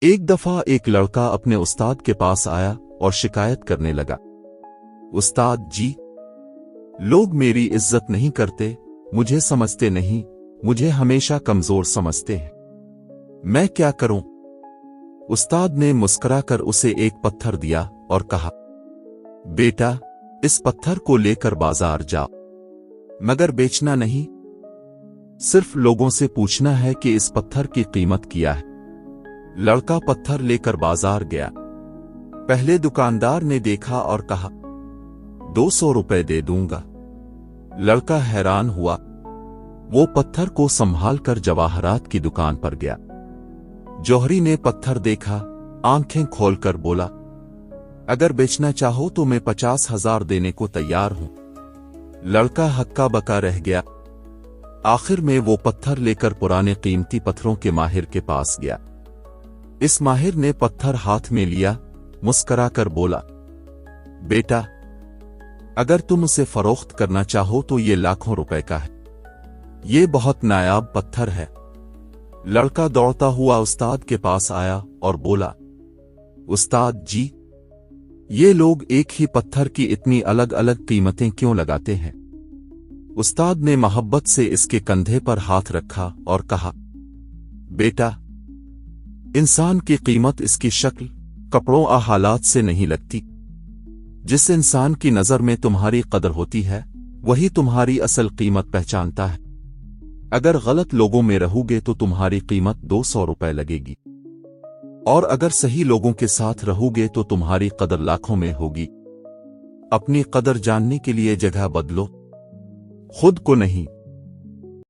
ایک دفعہ ایک لڑکا اپنے استاد کے پاس آیا اور شکایت کرنے لگا، استاد جی، لوگ میری عزت نہیں کرتے، مجھے سمجھتے نہیں، مجھے ہمیشہ کمزور سمجھتے ہیں، میں کیا کروں؟ استاد نے مسکرا کر اسے ایک پتھر دیا اور کہا، بیٹا، اس پتھر کو لے کر بازار جاؤ، مگر بیچنا نہیں، صرف لوگوں سے پوچھنا ہے کہ اس پتھر کی قیمت کیا ہے۔ لڑکا پتھر لے کر بازار گیا۔ پہلے دکاندار نے دیکھا اور کہا، 200 روپے دے دوں گا۔ لڑکا حیران ہوا، وہ پتھر کو سنبھال کر جواہرات کی دکان پر گیا۔ جوہری نے پتھر دیکھا، آنکھیں کھول کر بولا، اگر بیچنا چاہو تو میں 50,000 دینے کو تیار ہوں۔ لڑکا ہکا بکا رہ گیا۔ آخر میں وہ پتھر لے کر پرانے قیمتی پتھروں کے ماہر کے پاس گیا۔ اس ماہر نے پتھر ہاتھ میں لیا، مسکرا کر بولا، بیٹا، اگر تم اسے فروخت کرنا چاہو تو یہ لاکھوں روپے کا ہے، یہ بہت نایاب پتھر ہے۔ لڑکا دوڑتا ہوا استاد کے پاس آیا اور بولا، استاد جی، یہ لوگ ایک ہی پتھر کی اتنی الگ الگ قیمتیں کیوں لگاتے ہیں؟ استاد نے محبت سے اس کے کندھے پر ہاتھ رکھا اور کہا، بیٹا، انسان کی قیمت اس کی شکل، کپڑوں اور حالات سے نہیں لگتی۔ جس انسان کی نظر میں تمہاری قدر ہوتی ہے، وہی تمہاری اصل قیمت پہچانتا ہے۔ اگر غلط لوگوں میں رہو گے تو تمہاری قیمت 200 روپے لگے گی، اور اگر صحیح لوگوں کے ساتھ رہو گے تو تمہاری قدر لاکھوں میں ہوگی۔ اپنی قدر جاننے کے لیے جگہ بدلو، خود کو نہیں۔